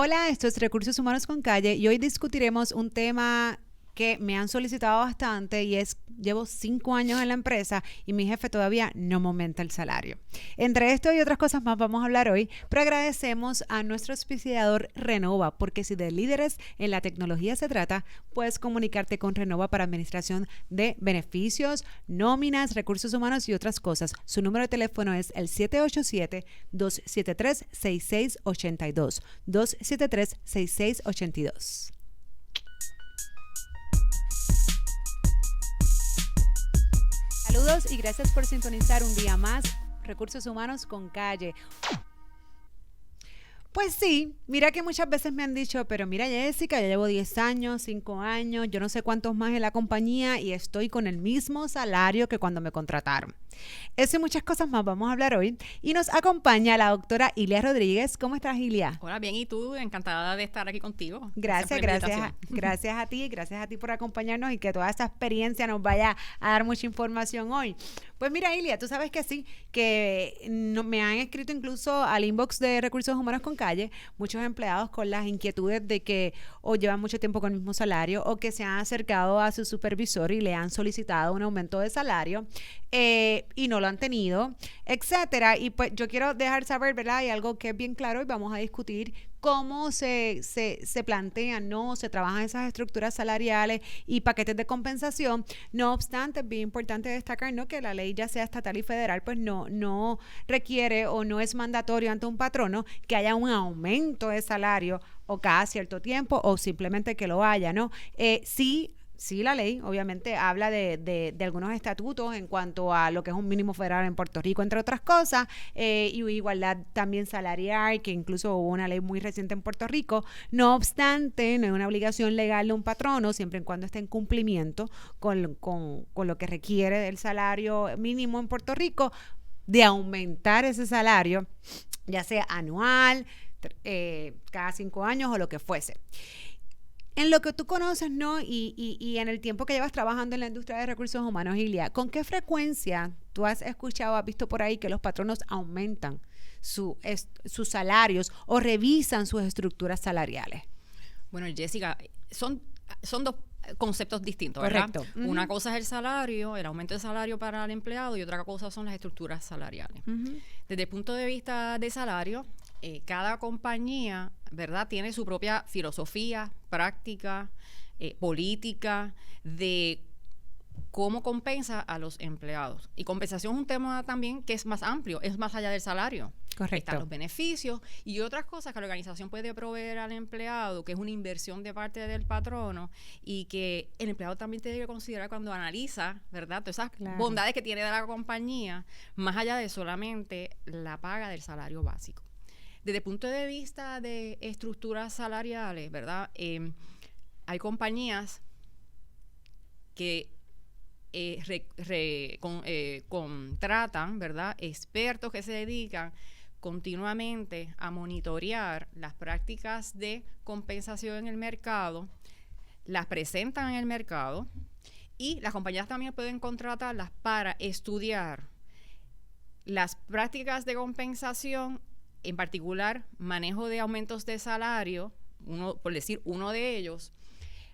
Hola, esto es Recursos Humanos con Calle y hoy discutiremos un tema que me han solicitado bastante y es, llevo 5 años en la empresa y mi jefe todavía no me aumenta el salario. Entre esto y otras cosas más vamos a hablar hoy, pero agradecemos a nuestro auspiciador Renova, porque si de líderes en la tecnología se trata, puedes comunicarte con Renova para administración de beneficios, nóminas, recursos humanos y otras cosas. Su número de teléfono es el 787-273-6682, 273-6682. Saludos y gracias por sintonizar un día más Recursos Humanos con Calle. Pues sí, mira que muchas veces me han dicho, pero mira Jessica, yo llevo 10 años, 5 años, yo no sé cuántos más en la compañía y estoy con el mismo salario que cuando me contrataron. Eso y muchas cosas más vamos a hablar hoy y nos acompaña la doctora Ilia Rodríguez. ¿Cómo estás, Ilia? Hola, bien, ¿y tú? Encantada de estar aquí contigo. Gracias a ti por acompañarnos y que toda esta experiencia nos vaya a dar mucha información hoy. Pues mira, Ilia, tú sabes que sí, que me han escrito incluso al inbox de Recursos Humanos con Calle muchos empleados con las inquietudes de que o llevan mucho tiempo con el mismo salario o que se han acercado a su supervisor y le han solicitado un aumento de salario y no lo han tenido, etcétera. Y pues yo quiero dejar saber, ¿verdad? Hay algo que es bien claro y vamos a discutir cómo se plantean, ¿no? Se trabajan esas estructuras salariales y paquetes de compensación. No obstante, es bien importante destacar, ¿no? Que la ley, ya sea estatal y federal, pues no requiere o no es mandatorio ante un patrono que haya un aumento de salario o cada cierto tiempo o simplemente que lo haya, ¿no? Sí, la ley obviamente habla de algunos estatutos en cuanto a lo que es un mínimo federal en Puerto Rico, entre otras cosas, y igualdad también salarial, que incluso hubo una ley muy reciente en Puerto Rico. No obstante, no es una obligación legal de un patrono, siempre y cuando esté en cumplimiento con lo que requiere del salario mínimo en Puerto Rico, de aumentar ese salario, ya sea anual, cada 5 años o lo que fuese. En lo que tú conoces, ¿no? Y en el tiempo que llevas trabajando en la industria de recursos humanos, Ilia, ¿con qué frecuencia tú has escuchado, has visto por ahí que los patronos aumentan sus salarios o revisan sus estructuras salariales? Bueno, Jessica, son dos conceptos distintos, ¿verdad? Correcto. Una cosa es el salario, el aumento de salario para el empleado, y otra cosa son las estructuras salariales. Desde el punto de vista de salario, cada compañía, ¿verdad?, tiene su propia filosofía, práctica, política de cómo compensa a los empleados. Y compensación es un tema también que es más amplio, es más allá del salario. Correcto. Están los beneficios y otras cosas que la organización puede proveer al empleado, que es una inversión de parte del patrono y que el empleado también tiene que considerar cuando analiza, ¿verdad?, todas esas bondades que tiene de la compañía, más allá de solamente la paga del salario básico. Desde el punto de vista de estructuras salariales, ¿verdad? Hay compañías que contratan, ¿verdad?, expertos que se dedican continuamente a monitorear las prácticas de compensación en el mercado, las presentan en el mercado y las compañías también pueden contratarlas para estudiar las prácticas de compensación, en particular manejo de aumentos de salario, por decir uno de ellos,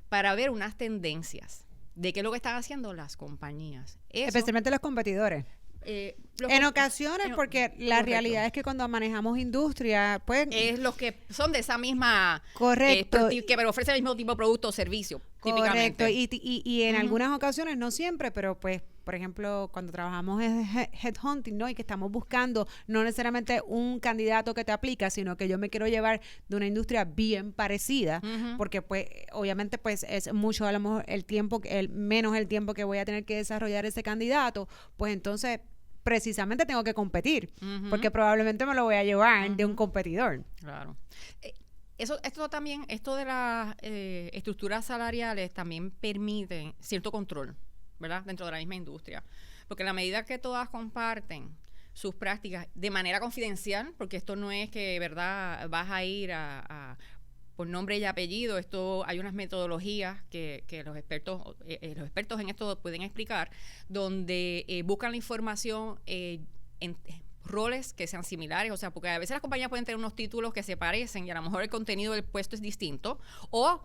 para ver unas tendencias de qué es lo que están haciendo las compañías. Especialmente los competidores. En ocasiones, porque la realidad es que cuando manejamos industria, pues... Es los que son de esa misma... Correcto. Que ofrecen el mismo tipo de producto o servicio, correcto. típicamente. Y en algunas ocasiones, no siempre, pero pues, por ejemplo, cuando trabajamos en headhunting, ¿no? Y que estamos buscando no necesariamente un candidato que te aplica, sino que yo me quiero llevar de una industria bien parecida, porque pues, obviamente, pues, es mucho a lo mejor menos el tiempo que voy a tener que desarrollar ese candidato, pues entonces... precisamente tengo que competir, porque probablemente me lo voy a llevar de un competidor. Claro. Esto de las estructuras salariales también permite cierto control, ¿verdad?, dentro de la misma industria. Porque en la medida que todas comparten sus prácticas de manera confidencial, porque esto no es que, ¿verdad?, vas a ir por nombre y apellido. Hay unas metodologías que los expertos en esto pueden explicar, donde buscan la información roles que sean similares, o sea, porque a veces las compañías pueden tener unos títulos que se parecen y a lo mejor el contenido del puesto es distinto, o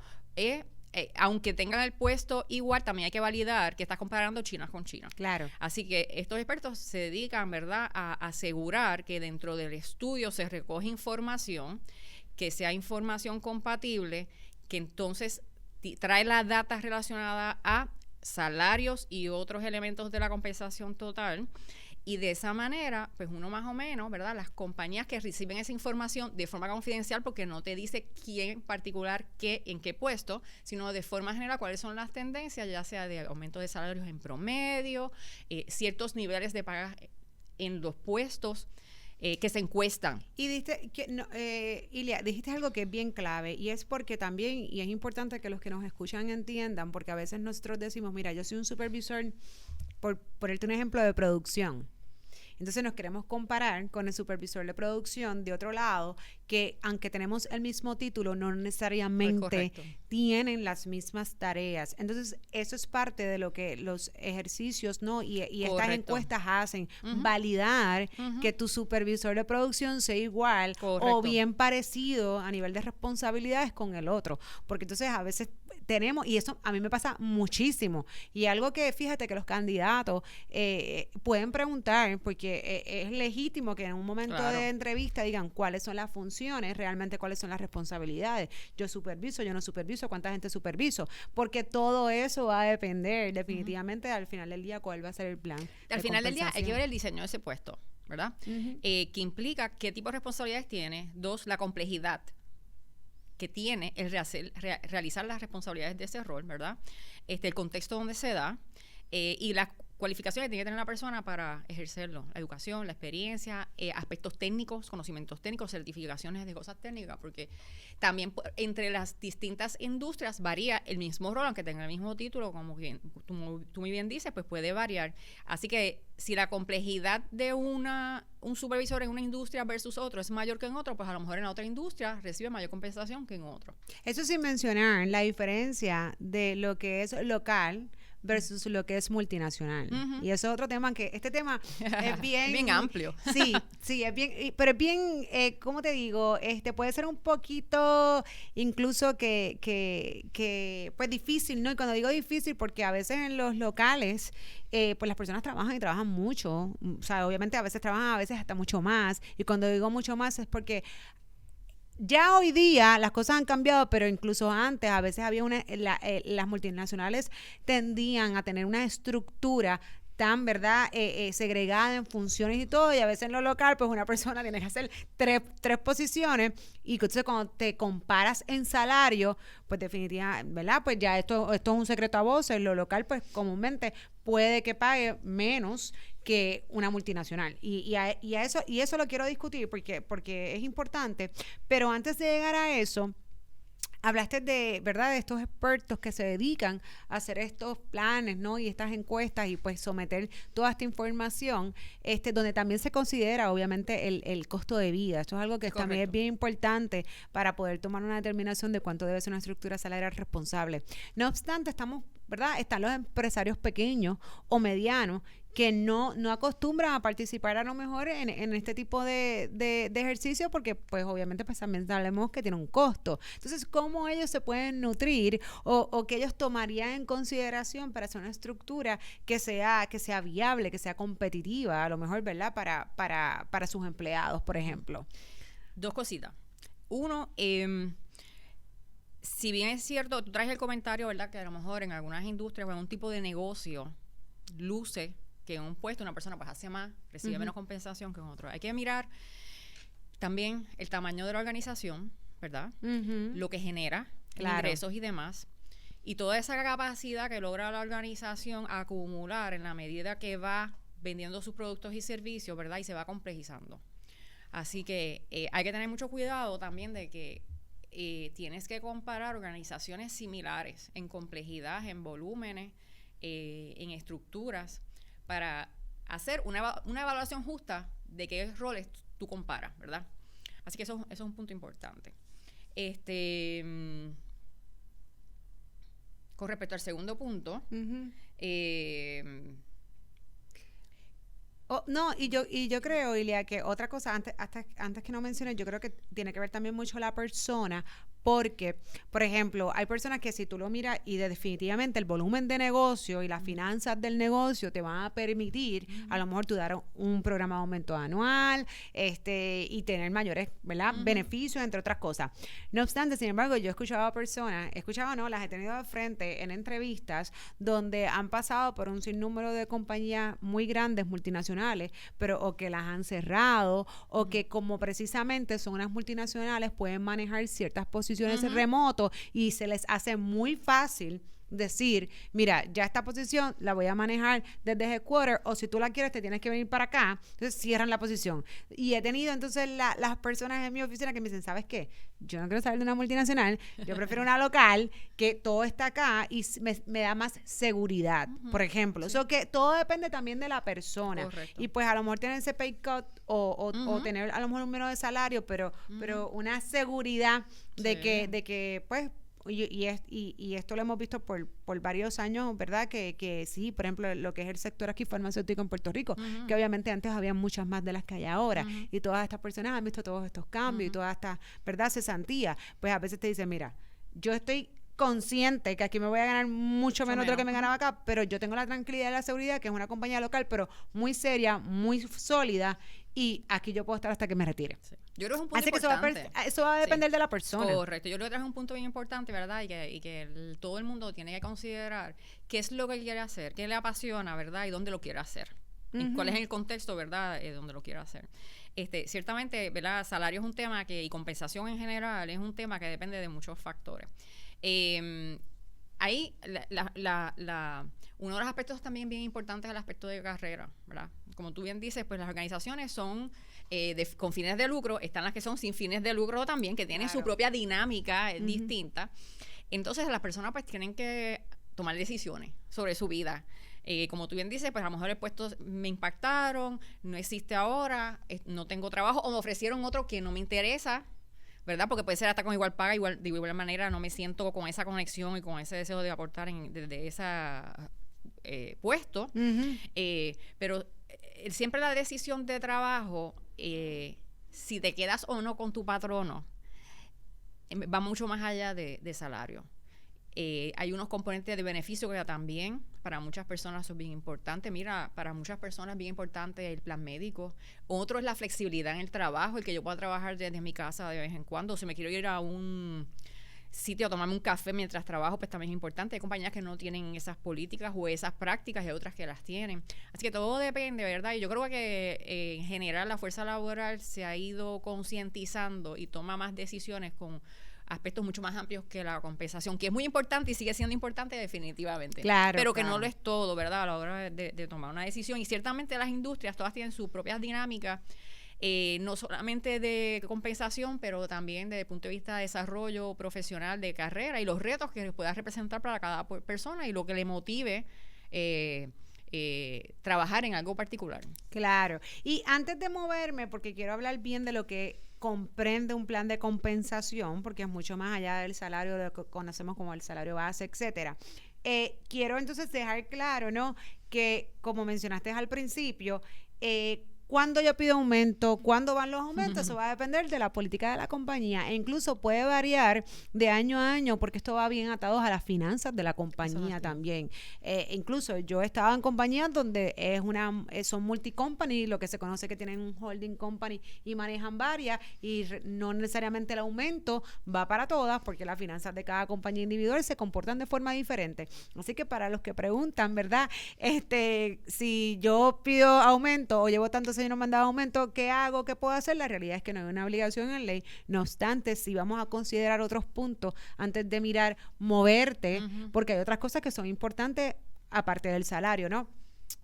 aunque tengan el puesto igual, también hay que validar que estás comparando China con China. Claro. Así que estos expertos se dedican, ¿verdad?, a asegurar que dentro del estudio se recoge información, que sea información compatible, que entonces trae la data relacionada a salarios y otros elementos de la compensación total. Y de esa manera, pues uno más o menos, ¿verdad? Las compañías que reciben esa información de forma confidencial, porque no te dice quién en particular, en qué puesto, sino de forma general cuáles son las tendencias, ya sea de aumento de salarios en promedio, ciertos niveles de paga en los puestos que se encuestan. Y Ilia, dijiste algo que es bien clave, y es porque también, y es importante que los que nos escuchan entiendan, porque a veces nosotros decimos, mira, yo soy un supervisor, por ponerte un ejemplo de producción. Entonces nos queremos comparar con el supervisor de producción de otro lado, que aunque tenemos el mismo título, no necesariamente tienen las mismas tareas. Entonces eso es parte de lo que los ejercicios, ¿no? Y estas encuestas hacen, validar que tu supervisor de producción sea igual o bien parecido a nivel de responsabilidades con el otro. Porque entonces a veces tenemos, y eso a mí me pasa muchísimo, y algo que fíjate que los candidatos pueden preguntar, porque es legítimo que en un momento de entrevista digan cuáles son las funciones, realmente cuáles son las responsabilidades, yo superviso, yo no superviso, cuánta gente superviso, porque todo eso va a depender definitivamente al final del día cuál va a ser el plan. Al final del día hay que ver el diseño de ese puesto, ¿verdad? Que implica qué tipo de responsabilidades tiene, 2, la complejidad que tiene el realizar las responsabilidades de ese rol, ¿verdad? El contexto donde se da y las cualificaciones que tiene que tener una persona para ejercerlo. La educación, la experiencia, aspectos técnicos, conocimientos técnicos, certificaciones de cosas técnicas, porque también entre las distintas industrias varía el mismo rol, aunque tenga el mismo título, como tú muy bien dices, pues puede variar. Así que si la complejidad de un supervisor en una industria versus otro es mayor que en otro, pues a lo mejor en la otra industria recibe mayor compensación que en otro. Eso sin mencionar la diferencia de lo que es local versus lo que es multinacional. Y eso es otro tema que, este tema es bien... bien amplio. Sí, es bien, pero es bien, ¿cómo te digo? Puede ser un poquito incluso que pues difícil, ¿no? Y cuando digo difícil, porque a veces en los locales, pues las personas trabajan y trabajan mucho. O sea, obviamente a veces trabajan, a veces hasta mucho más. Y cuando digo mucho más es porque ya hoy día las cosas han cambiado, pero incluso antes a veces había las multinacionales tendían a tener una estructura tan, ¿verdad?, segregada en funciones y todo, y a veces en lo local, pues una persona tiene que hacer tres posiciones, y entonces cuando te comparas en salario, pues definitivamente, ¿verdad?, pues ya esto es un secreto a voces. Lo local, pues comúnmente puede que pague menos que una multinacional, y eso lo quiero discutir porque es importante, pero antes de llegar a eso, hablaste de, ¿verdad?, de estos expertos que se dedican a hacer estos planes, ¿no?, y estas encuestas, y pues someter toda esta información, donde también se considera obviamente el costo de vida. Esto es algo que también es bien importante para poder tomar una determinación de cuánto debe ser una estructura salarial responsable. No obstante, están los empresarios pequeños o medianos que no acostumbran a participar a lo mejor en este tipo de ejercicio, porque pues obviamente pues también sabemos que tiene un costo. Entonces, ¿cómo ellos se pueden nutrir o que ellos tomarían en consideración para hacer una estructura que sea viable, que sea competitiva, a lo mejor, ¿verdad?, para sus empleados, por ejemplo? 2 cositas. Uno, si bien es cierto, tú traes el comentario, ¿verdad?, que a lo mejor en algunas industrias o en un tipo de negocio luce que en un puesto una persona pues hace más, recibe menos compensación que en otro. Hay que mirar también el tamaño de la organización, ¿verdad? Lo que genera, ingresos y demás. Y toda esa capacidad que logra la organización acumular en la medida que va vendiendo sus productos y servicios, ¿verdad? Y se va complejizando. Así que hay que tener mucho cuidado también de que tienes que comparar organizaciones similares en complejidad, en volúmenes, en estructuras, para hacer una evaluación justa de qué roles tú comparas, ¿verdad? Así que eso es un punto importante. Con respecto al segundo punto, No, y yo creo, Ilia, que otra cosa, antes que no mencioné, yo creo que tiene que ver también mucho la persona, porque, por ejemplo, hay personas que si tú lo miras y definitivamente el volumen de negocio y las finanzas del negocio te van a permitir, a lo mejor tú dar un programa de aumento anual, y tener mayores, ¿verdad? Beneficios, entre otras cosas. No obstante, sin embargo, yo he escuchado a personas, no, las he tenido de frente en entrevistas donde han pasado por un sinnúmero de compañías muy grandes, multinacionales, pero o que las han cerrado, o que como precisamente son unas multinacionales, pueden manejar ciertas posiciones remotos y se les hace muy fácil decir, mira, ya esta posición la voy a manejar desde headquarter, o si tú la quieres te tienes que venir para acá. Entonces cierran la posición. Y he tenido entonces las personas en mi oficina que me dicen, ¿sabes qué? Yo no quiero salir de una multinacional, yo prefiero una local que todo está acá y me da más seguridad, por ejemplo. Sí. Que todo depende también de la persona. Correcto. Y pues a lo mejor tener ese pay cut o tener a lo mejor un menos de salario, pero una seguridad de que pues y esto lo hemos visto por varios años, ¿verdad? Que sí, por ejemplo, lo que es el sector aquí farmacéutico en Puerto Rico, que obviamente antes había muchas más de las que hay ahora, y todas estas personas han visto todos estos cambios y toda esta, ¿verdad?, cesantía. Pues a veces te dicen, mira, yo estoy consciente que aquí me voy a ganar mucho menos de lo que me ganaba acá, pero yo tengo la tranquilidad y la seguridad que es una compañía local, pero muy seria, muy sólida, y aquí yo puedo estar hasta que me retire. Sí. Yo creo que es un punto Así importante. Que eso va a depender de la persona. Correcto. Yo creo que es un punto bien importante, ¿verdad? Y que todo el mundo tiene que considerar qué es lo que él quiere hacer, qué le apasiona, ¿verdad? Y dónde lo quiere hacer. Y cuál es el contexto, ¿verdad? Donde lo quiere hacer. Ciertamente, ¿verdad? Salario es un tema y compensación en general es un tema que depende de muchos factores. Ahí uno de los aspectos también bien importantes es el aspecto de carrera, ¿verdad? Como tú bien dices, pues las organizaciones son con fines de lucro, están las que son sin fines de lucro también, que tienen su propia dinámica distinta. Entonces las personas pues tienen que tomar decisiones sobre su vida. Como tú bien dices, pues a lo mejor el puesto me impactaron, no existe ahora, no tengo trabajo, o me ofrecieron otro que no me interesa, ¿verdad? Porque puede ser hasta con igual paga, de igual manera no me siento con esa conexión y con ese deseo de aportar desde ese puesto. Pero siempre la decisión de trabajo, si te quedas o no con tu patrono, va mucho más allá de salario. Hay unos componentes de beneficio que también para muchas personas son bien importantes. Mira, para muchas personas es bien importante el plan médico. Otro es la flexibilidad en el trabajo, el que yo pueda trabajar desde mi casa de vez en cuando. Si me quiero ir a un sitio a tomarme un café mientras trabajo, pues también es importante. Hay compañías que no tienen esas políticas o esas prácticas y hay otras que las tienen. Así que todo depende, ¿verdad? Y yo creo que en general la fuerza laboral se ha ido concientizando y toma más decisiones con aspectos mucho más amplios que la compensación, que es muy importante y sigue siendo importante definitivamente. Claro, pero que no lo es todo, ¿verdad? A la hora de tomar una decisión. Y ciertamente las industrias todas tienen sus propias dinámicas, no solamente de compensación, pero también desde el punto de vista de desarrollo profesional, de carrera y los retos que pueda representar para cada persona y lo que le motive trabajar en algo particular. Claro. Y antes de moverme, porque quiero hablar bien de lo que comprende un plan de compensación, porque es mucho más allá del salario de lo que conocemos como el salario base, etcétera. Quiero entonces dejar claro, ¿no?, que como mencionaste al principio, cuando yo pido aumento, cuándo van los aumentos, eso va a depender de la política de la compañía, e incluso puede variar de año a año, porque esto va bien atado a las finanzas de la compañía también. Incluso yo he estado en compañías donde son multi-company, lo que se conoce que tienen un holding company y manejan varias, y no necesariamente el aumento va para todas, porque las finanzas de cada compañía individual se comportan de forma diferente. Así que para los que preguntan, ¿verdad? Si yo pido aumento o llevo tantos años no me han dado aumento, ¿qué hago? ¿Qué puedo hacer? La realidad es que no hay una obligación en ley. No obstante, si vamos a considerar otros puntos antes de mirar moverte, porque hay otras cosas que son importantes aparte del salario, ¿no?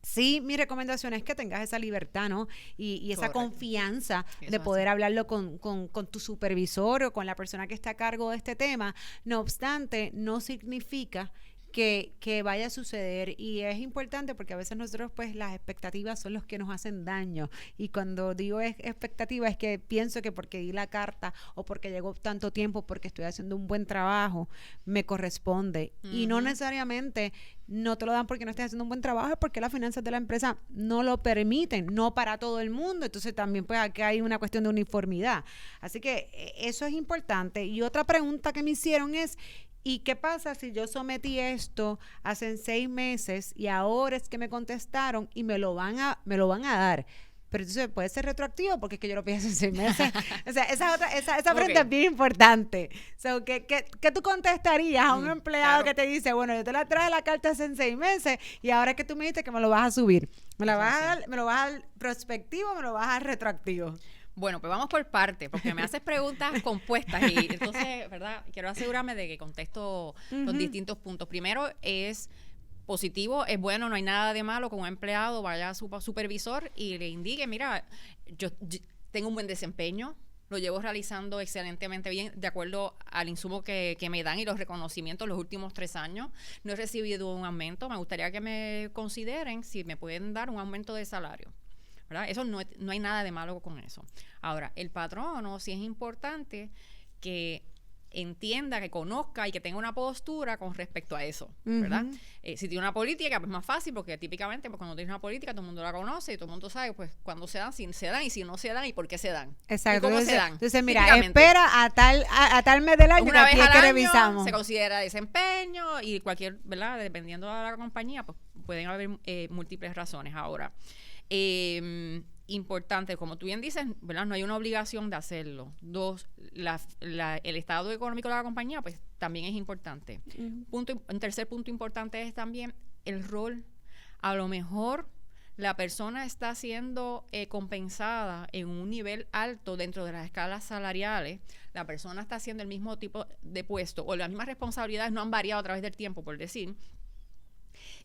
Sí, mi recomendación es que tengas esa libertad, ¿no? Y esa confianza de poder hablarlo con tu supervisor o con la persona que está a cargo de este tema. No obstante, no significa que vaya a suceder, y es importante porque a veces nosotros pues las expectativas son los que nos hacen daño, y cuando digo expectativa es que pienso que porque di la carta o porque llegó tanto tiempo, porque estoy haciendo un buen trabajo, me corresponde, y no necesariamente no te lo dan porque no estés haciendo un buen trabajo, es porque las finanzas de la empresa no lo permiten, no para todo el mundo. Entonces también pues aquí hay una cuestión de uniformidad. Así que eso es importante. Y otra pregunta que me hicieron es, ¿y qué pasa si yo sometí esto hace 6 meses y ahora es que me contestaron y me lo van a dar? Pero entonces puede ser retroactivo porque es que yo lo pedí hace 6 meses. O sea, esa pregunta es bien importante. So, ¿qué tú contestarías a un empleado que te dice, bueno, yo te la traje la carta hace 6 meses y ahora es que tú me dices que me lo vas a subir? ¿Me lo vas a dar prospectivo o me lo vas a dar retroactivo? Bueno, pues vamos por partes, porque me haces preguntas compuestas y entonces, ¿verdad? Quiero asegurarme de que contesto los distintos puntos. Primero es positivo, es bueno, no hay nada de malo que un empleado vaya a su supervisor y le indique, mira, yo tengo un buen desempeño, lo llevo realizando excelentemente bien de acuerdo al insumo que me dan y los reconocimientos los últimos 3 años. No he recibido un aumento, me gustaría que me consideren si me pueden dar un aumento de salario, ¿verdad? Eso no hay nada de malo con eso. Ahora, el patrono sí es importante que entienda, que conozca y que tenga una postura con respecto a eso, ¿verdad? Si tiene una política, pues más fácil, porque típicamente pues, cuando tienes una política todo el mundo la conoce y todo el mundo sabe pues cuándo se dan, si se dan y si no se dan y por qué se dan. Exacto. Y cómo se dan. Entonces, mira, espera a tal mes del año una vez al que año revisamos. Se considera desempeño y cualquier, ¿verdad? Dependiendo de la compañía, pues pueden haber múltiples razones. Ahora, importante, como tú bien dices, ¿verdad? No hay una obligación de hacerlo. 2, el estado económico de la compañía, pues también es importante. Un tercer punto importante es también el rol. A lo mejor la persona está siendo compensada en un nivel alto dentro de las escalas salariales. La persona está haciendo el mismo tipo de puesto o las mismas responsabilidades no han variado a través del tiempo, por decir.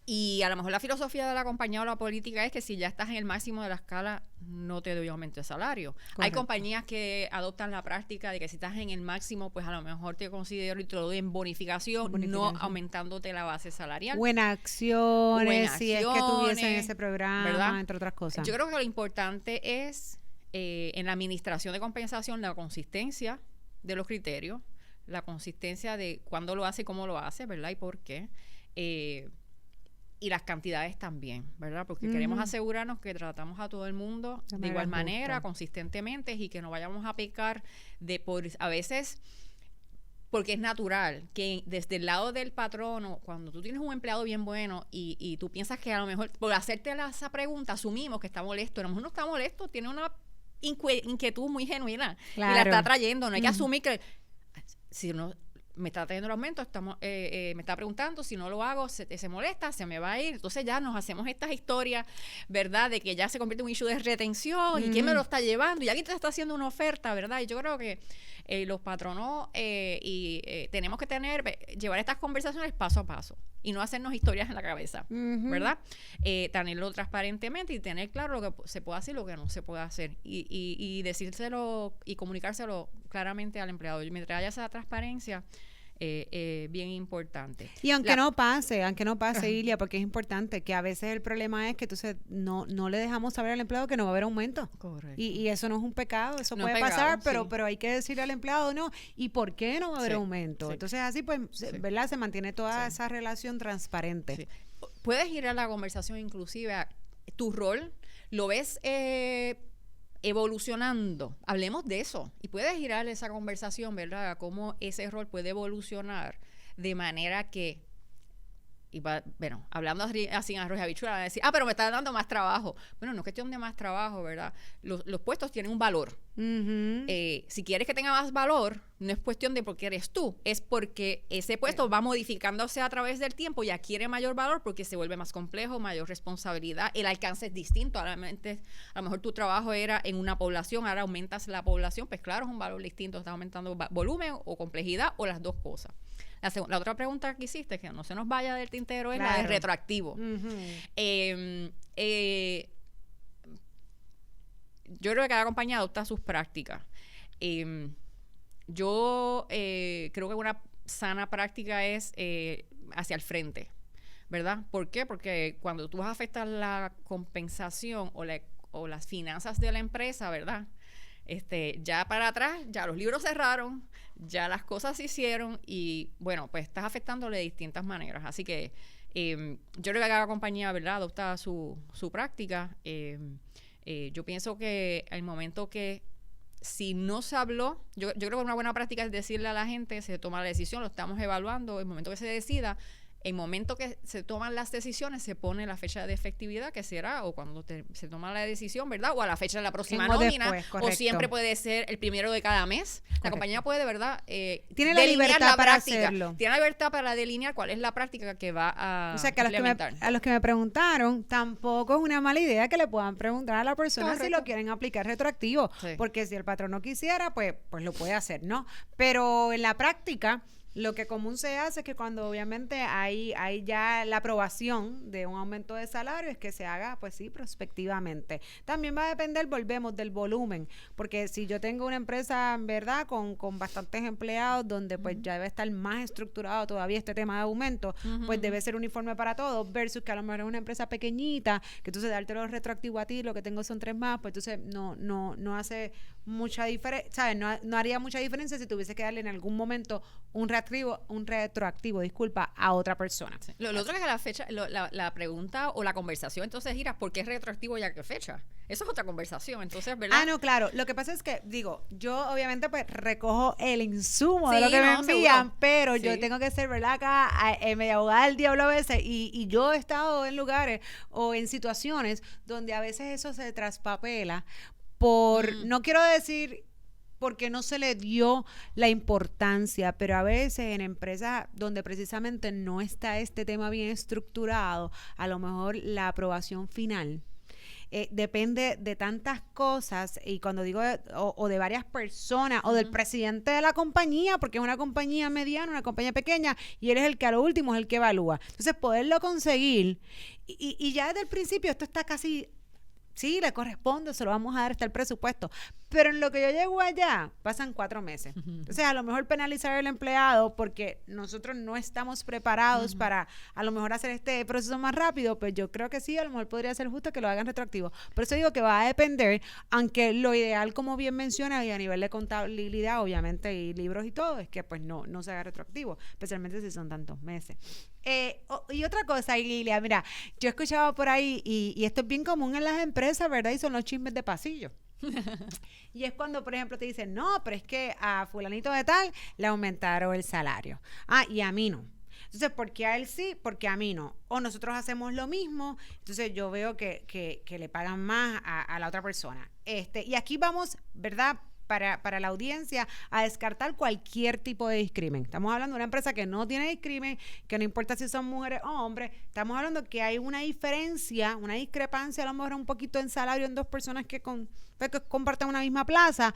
Y a lo mejor la filosofía de la compañía o la política es que si ya estás en el máximo de la escala, no te doy aumento de salario. Correcto. Hay compañías que adoptan la práctica de que si estás en el máximo, pues a lo mejor te considero y te lo doy en bonificación, no aumentándote la base salarial. Buenas acciones, si es que tuviesen ese programa, ¿verdad? Entre otras cosas. Yo creo que lo importante es, en la administración de compensación, la consistencia de los criterios, la consistencia de cuándo lo hace y cómo lo hace, ¿verdad? Y por qué. Y las cantidades también, ¿verdad? Porque queremos asegurarnos que tratamos a todo el mundo de igual manera, consistentemente, y que no vayamos a pecar a veces, porque es natural que desde el lado del patrono, cuando tú tienes un empleado bien bueno y tú piensas que a lo mejor, por hacerte esa pregunta, asumimos que está molesto, a lo mejor no está molesto, tiene una inquietud muy genuina, claro, y la está trayendo, no hay que asumir que si no me está trayendo el aumento, me está preguntando, si no lo hago, se molesta, se me va a ir. Entonces ya nos hacemos estas historias, ¿verdad? De que ya se convierte en un issue de retención, y quién me lo está llevando, y alguien te está haciendo una oferta, ¿verdad? Y yo creo que los patronos tenemos que llevar estas conversaciones paso a paso y no hacernos historias en la cabeza, ¿verdad? Tenerlo transparentemente y tener claro lo que se puede hacer y lo que no se puede hacer, y decírselo y comunicárselo claramente al empleado. Y mientras haya esa transparencia, bien importante. Y aunque no pase, Ilia, porque es importante, que a veces el problema es que entonces no le dejamos saber al empleado que no va a haber aumento. Correcto. Y eso no es un pecado, eso no puede pasar, pero hay que decirle al empleado, no, ¿y por qué no va a haber aumento? Sí. Entonces así pues, ¿verdad? Se mantiene toda esa relación transparente. Sí. Puedes ir a la conversación inclusive a tu rol, lo ves evolucionando, hablemos de eso, y puedes girar esa conversación, ¿verdad? A cómo ese rol puede evolucionar de manera que, bueno, hablando así en arroz y habichuela, van a decir, pero me está dando más trabajo. Bueno, no es cuestión de más trabajo, ¿verdad? Los puestos tienen un valor. Si quieres que tenga más valor, no es cuestión de porque eres tú, es porque ese puesto va modificándose a través del tiempo y adquiere mayor valor porque se vuelve más complejo, mayor responsabilidad, el alcance es distinto. A lo mejor tu trabajo era en una población, ahora aumentas la población, pues claro, es un valor distinto, estás aumentando volumen o complejidad o las dos cosas. La otra pregunta que hiciste, que no se nos vaya del tintero, es la de retroactivo. Yo creo que cada compañía adopta sus prácticas. Yo creo que una sana práctica es hacia el frente, ¿verdad? ¿Por qué? Porque cuando tú vas a afectar la compensación o las finanzas de la empresa, ¿verdad? Ya para atrás, ya los libros cerraron, ya las cosas se hicieron y, bueno, pues estás afectándole de distintas maneras. Así que Yo creo que cada compañía, ¿verdad?, adopta su práctica. Yo pienso que el momento que, si no se habló, yo creo que una buena práctica es decirle a la gente, se toma la decisión, lo estamos evaluando, el momento que se decida, el momento que se toman las decisiones, se pone la fecha de efectividad, que será, o cuando se toma la decisión, ¿verdad? O a la fecha de la próxima nómina, después, o siempre puede ser el primero de cada mes. Correcto. La compañía puede, ¿verdad? Tiene la libertad para hacerlo. Tiene la libertad para delinear cuál es la práctica que va a implementar. A los que me preguntaron, tampoco es una mala idea que le puedan preguntar a la persona Correcto. Si lo quieren aplicar retroactivo. Sí. Porque si el patrón no quisiera, pues lo puede hacer, ¿no? Pero en la práctica, lo que común se hace es que cuando obviamente hay ya la aprobación de un aumento de salario, es que se haga, pues sí, prospectivamente. También va a depender, volvemos, del volumen, porque si yo tengo una empresa, ¿verdad?, con bastantes empleados, donde pues ya debe estar más estructurado todavía este tema de aumento, pues debe ser uniforme para todos, versus que a lo mejor es una empresa pequeñita, que entonces dártelo retroactivo a ti, lo que tengo son 3 más, pues entonces no hace mucha diferencia, ¿sabes? No haría mucha diferencia si tuviese que darle en algún momento un retroactivo, a otra persona. Sí. Lo otro es que la fecha, la pregunta o la conversación entonces gira, ¿por qué es retroactivo y a qué fecha? Eso es otra conversación, entonces, ¿verdad? No, claro. Lo que pasa es que, yo obviamente pues recojo el insumo de lo que me envían, seguro. Pero yo tengo que ser, ¿verdad?, acá media abogada del diablo a veces, y yo he estado en lugares o en situaciones donde a veces eso se traspapela no quiero decir porque no se le dio la importancia, pero a veces en empresas donde precisamente no está este tema bien estructurado, a lo mejor la aprobación final depende de tantas cosas, y cuando digo o de varias personas, o del presidente de la compañía, porque es una compañía mediana, una compañía pequeña, y él es el que a lo último es el que evalúa. Entonces, poderlo conseguir, y ya desde el principio esto está casi... Sí, le corresponde, se lo vamos a dar, está el presupuesto. Pero en lo que yo llego allá, pasan 4 meses. Entonces, a lo mejor penalizar al empleado porque nosotros no estamos preparados para a lo mejor hacer este proceso más rápido, pues yo creo que sí, a lo mejor podría ser justo que lo hagan retroactivo. Por eso digo que va a depender, aunque lo ideal, como bien menciona, y a nivel de contabilidad, obviamente, y libros y todo, es que pues no se haga retroactivo, especialmente si son tantos meses. Y otra cosa, Lilia, mira, yo he escuchado por ahí, y esto es bien común en las empresas, ¿verdad? Y son los chismes de pasillo. Y es cuando, por ejemplo, te dicen, no, pero es que a fulanito de tal le aumentaron el salario. Y a mí no. Entonces, ¿por qué a él sí? Porque a mí no. O nosotros hacemos lo mismo, entonces yo veo que le pagan más a la otra persona. Y aquí vamos, ¿verdad?, para la audiencia, a descartar cualquier tipo de discrimen. Estamos hablando de una empresa que no tiene discrimen, que no importa si son mujeres o hombres. Estamos hablando que hay una diferencia, una discrepancia, a lo mejor un poquito en salario en 2 personas que comparten una misma plaza,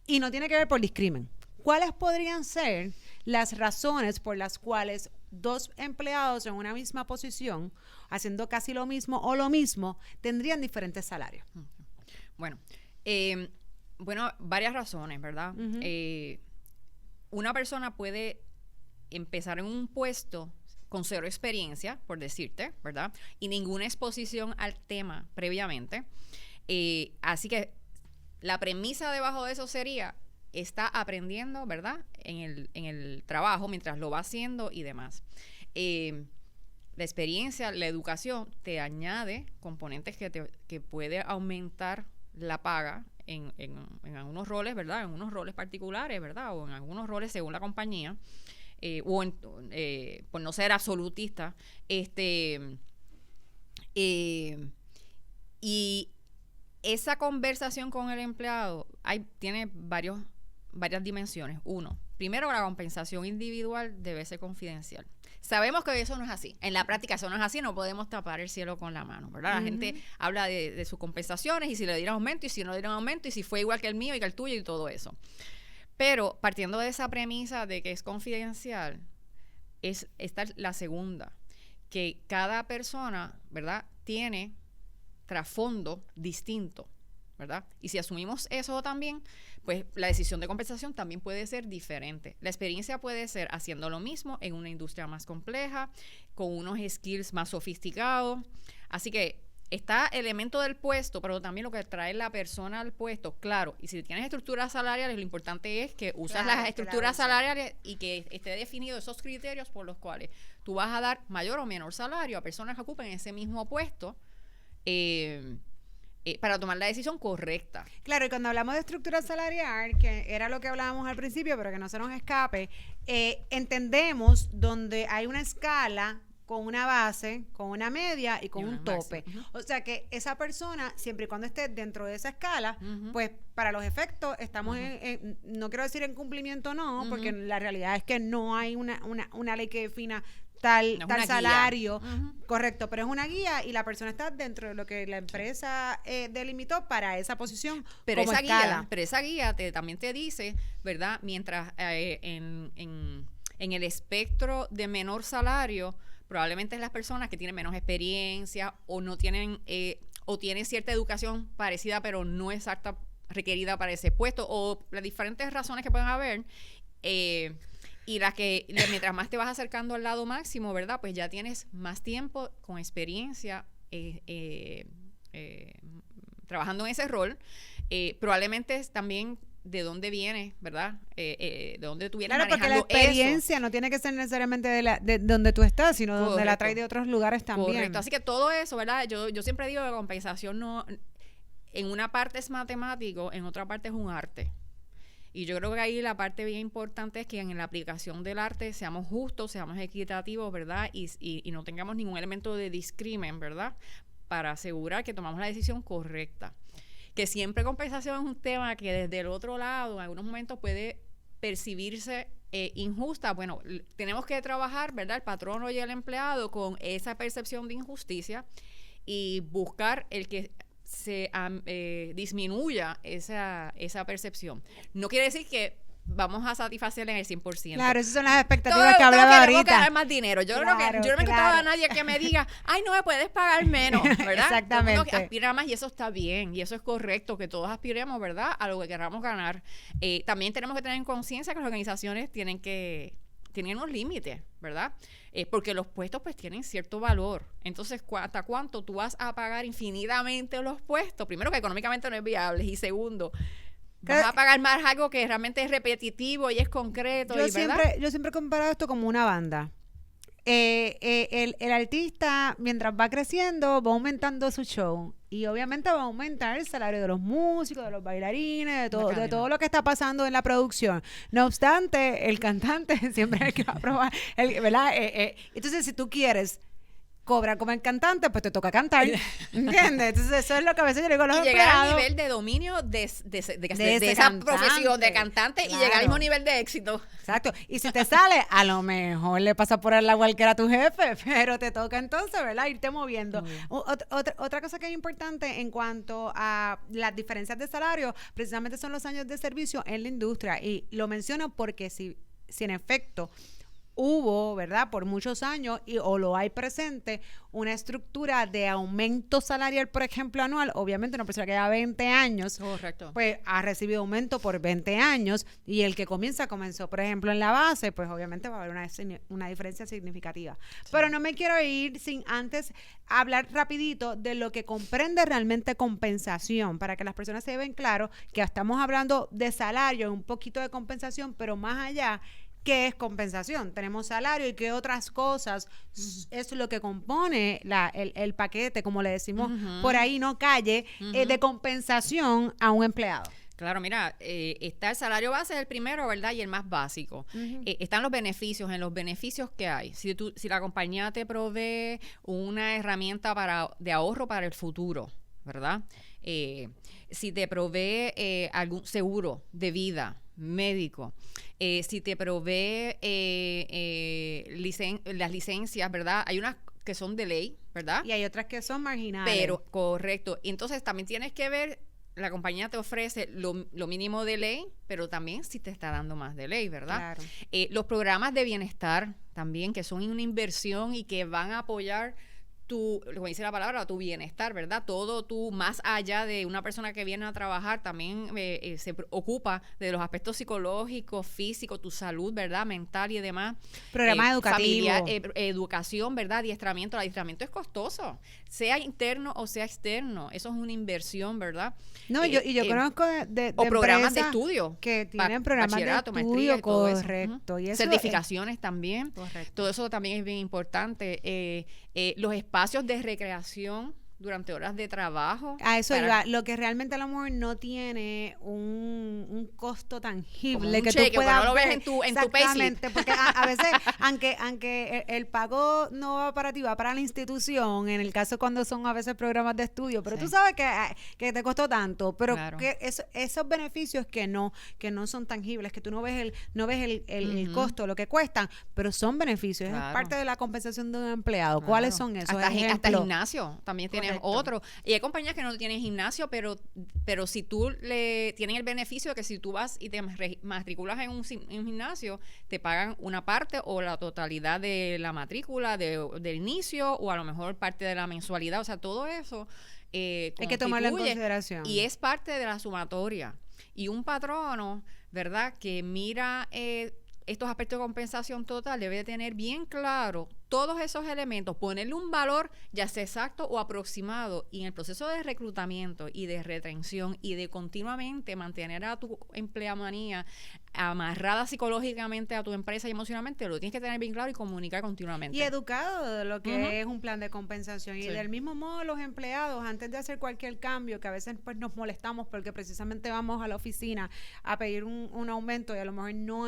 y no tiene que ver por discrimen. ¿Cuáles podrían ser las razones por las cuales 2 empleados en una misma posición, haciendo casi lo mismo o lo mismo, tendrían diferentes salarios? Bueno, varias razones, ¿verdad? Una persona puede empezar en un puesto con 0 experiencia, por decirte, ¿verdad? Y ninguna exposición al tema previamente. Así que la premisa debajo de eso sería, está aprendiendo, ¿verdad?, en el trabajo mientras lo va haciendo y demás. La experiencia, la educación te añade componentes que puede aumentar la paga en algunos roles, ¿verdad? En unos roles particulares, ¿verdad? O en algunos roles según la compañía, por no ser absolutista, y esa conversación con el empleado tiene varias dimensiones. Primero, la compensación individual debe ser confidencial. Sabemos que eso no es así. En la práctica eso no es así, no podemos tapar el cielo con la mano, ¿verdad? La gente habla de sus compensaciones, y si le dieron aumento, y si no le dieron aumento, y si fue igual que el mío y que el tuyo y todo eso. Pero partiendo de esa premisa de que es confidencial, esta es la segunda, que cada persona, ¿verdad?, tiene trasfondo distinto, ¿verdad? Y si asumimos eso también, pues la decisión de compensación también puede ser diferente. La experiencia puede ser haciendo lo mismo en una industria más compleja, con unos skills más sofisticados. Así que está el elemento del puesto, pero también lo que trae la persona al puesto, claro. Y si tienes estructuras salariales, lo importante es que usas las estructuras salariales y que esté definido esos criterios por los cuales tú vas a dar mayor o menor salario a personas que ocupen ese mismo puesto para tomar la decisión correcta. Claro, y cuando hablamos de estructura salarial, que era lo que hablábamos al principio, pero que no se nos escape, entendemos donde hay una escala con una base, con una media y con un tope. O sea que esa persona, siempre y cuando esté dentro de esa escala, pues para los efectos estamos no quiero decir en cumplimiento no, porque la realidad es que no hay una ley que defina tal salario, correcto, pero es una guía y la persona está dentro de lo que la empresa delimitó para esa posición pero como esa escala. Guía, pero esa guía también te dice, ¿verdad? Mientras en el espectro de menor salario, probablemente es las personas que tienen menos experiencia o no tienen o tienen cierta educación parecida pero no exacta requerida para ese puesto, o las diferentes razones que pueden haber, y mientras más te vas acercando al lado máximo, ¿verdad? Pues ya tienes más tiempo con experiencia trabajando en ese rol. Probablemente también de dónde viene, ¿verdad? De dónde tú vienes manejando eso. Claro, porque la experiencia no tiene que ser necesariamente de donde tú estás, sino de donde la traes de otros lugares también. Correcto, así que todo eso, ¿verdad? Yo siempre digo que la compensación no, en una parte es matemático, en otra parte es un arte. Y yo creo que ahí la parte bien importante es que en la aplicación del arte seamos justos, seamos equitativos, ¿verdad? Y no tengamos ningún elemento de discrimen, ¿verdad? Para asegurar que tomamos la decisión correcta. Que siempre compensación es un tema que desde el otro lado en algunos momentos puede percibirse injusta. Bueno, tenemos que trabajar, ¿verdad? El patrono y el empleado con esa percepción de injusticia y buscar el que se disminuya esa percepción. No quiere decir que vamos a satisfacerla en el 100%. Claro, esas son las expectativas que hablaba ahorita. Tengo que ganar más dinero. Yo creo que yo no me he encontrado a nadie que me diga, ay, no me puedes pagar menos, ¿verdad? Exactamente. Todo el mundo aspira más y eso está bien y eso es correcto, que todos aspiremos, ¿verdad? A lo que queramos ganar. También tenemos que tener en conciencia que las organizaciones tienen unos límites, ¿verdad? Porque los puestos pues tienen cierto valor. Entonces, ¿hasta cuánto tú vas a pagar infinitamente los puestos? Primero, que económicamente no es viable, y segundo, vas a pagar más algo que realmente es repetitivo y es concreto. Yo siempre he comparado esto como una banda. El artista, mientras va creciendo, va aumentando su show. Y obviamente va a aumentar el salario de los músicos, de los bailarines, de todo lo que está pasando en la producción. No obstante, el cantante siempre es el que va a probar, ¿verdad? Entonces, si tú quieres cobrar como el cantante, pues te toca cantar, ¿entiendes? Entonces eso es lo que a veces yo le digo a los empleados. Llegar al nivel de dominio de esa profesión de cantante, claro, y llegar al mismo nivel de éxito. Exacto. Y si te sale, a lo mejor le pasa por el agua al que era tu jefe, pero te toca entonces, ¿verdad? Irte moviendo. Otra cosa que es importante en cuanto a las diferencias de salario, precisamente son los años de servicio en la industria. Y lo menciono porque si en efecto hubo, ¿verdad?, por muchos años, o lo hay presente, una estructura de aumento salarial, por ejemplo, anual. Obviamente una persona que lleva 20 años, correcto, pues ha recibido aumento por 20 años, y el que comenzó, por ejemplo, en la base, pues obviamente va a haber una diferencia significativa. Sí. Pero no me quiero ir sin antes hablar rapidito de lo que comprende realmente compensación, para que las personas se vean claro que estamos hablando de salario, un poquito de compensación, pero más allá, ¿qué es compensación? Tenemos salario y qué otras cosas es lo que compone el paquete, como le decimos por ahí, no calle, de compensación a un empleado. Claro, mira, está el salario base, el primero, ¿verdad? Y el más básico. Están los beneficios. En los beneficios que hay, si la compañía te provee una herramienta de ahorro para el futuro, ¿verdad? Si te provee algún seguro de vida, médico, si te provee las licencias, ¿verdad? Hay unas que son de ley, ¿verdad? Y hay otras que son marginales. Pero, correcto. Entonces, también tienes que ver, la compañía te ofrece lo mínimo de ley, pero también si te está dando más de ley, ¿verdad? Claro. Los programas de bienestar también, que son una inversión y que van a apoyar como dice la palabra, tu bienestar, ¿verdad? Todo tú, más allá de una persona que viene a trabajar, también se ocupa de los aspectos psicológicos, físicos, tu salud, ¿verdad? Mental y demás. Programas educativos. Familia, educación, ¿verdad? Adiestramiento. El adiestramiento es costoso, sea interno o sea externo. Eso es una inversión, ¿verdad? No, yo conozco de o programas de estudio. Que tienen programas de estudio, maestría y todo eso. correcto. Y eso certificaciones también. Correcto. Todo eso también es bien importante. Los espacios de recreación durante horas de trabajo. A eso iba, lo que realmente a lo mejor no tiene un costo tangible un que cheque, tú puedas no lo ves ver. en tu Exactamente, porque a veces, aunque el pago no va para ti, va para la institución, en el caso cuando son a veces programas de estudio, pero Sí. tú sabes que te costó tanto, pero Claro. que esos beneficios que no son tangibles, que tú no ves el costo, lo que cuestan, pero son beneficios, Claro. es parte de la compensación de un empleado. Claro. ¿Cuáles son esos? Hasta Ejemplos. gimnasio también tienes Correcto. otro. Y hay compañías que no tienen gimnasio, pero si tú tienen el beneficio de que si tú vas y te matriculas en un gimnasio, te pagan una parte o la totalidad de la matrícula del inicio, o a lo mejor parte de la mensualidad. O sea, todo eso Hay que tomarlo en constituye consideración. y es parte de la sumatoria. Y un patrono, ¿verdad?, que mira estos aspectos de compensación total, debe tener bien claro todos esos elementos, ponerle un valor ya sea exacto o aproximado, y en el proceso de reclutamiento y de retención y de continuamente mantener a tu empleamanía amarrada psicológicamente a tu empresa y emocionalmente, lo tienes que tener bien claro y comunicar continuamente. Y educado de lo que Ujú. es un plan de compensación. Y Sí. del mismo modo los empleados, antes de hacer cualquier cambio, que a veces pues nos molestamos porque precisamente vamos a la oficina a pedir un aumento y a lo mejor no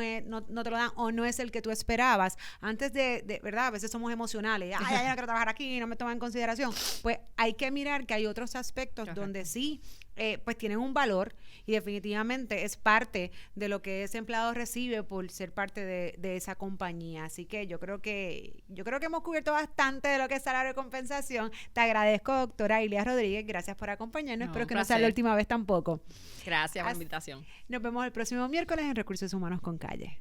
te lo dan o no es el que tú esperabas, antes de ¿verdad? A veces somos emocionales, ay, yo no quiero trabajar aquí, no me toman en consideración. Pues hay que mirar que hay otros aspectos Correcto. donde sí pues tienen un valor y definitivamente es parte de lo que ese empleado recibe por ser parte de esa compañía. Así que yo creo que hemos cubierto bastante de lo que es salario de compensación. Te agradezco, doctora Ilia Rodríguez, gracias por acompañarnos. No, Espero que un no sea la placer. última vez tampoco. Gracias por la invitación. Nos vemos el próximo miércoles en Recursos Humanos con Calle.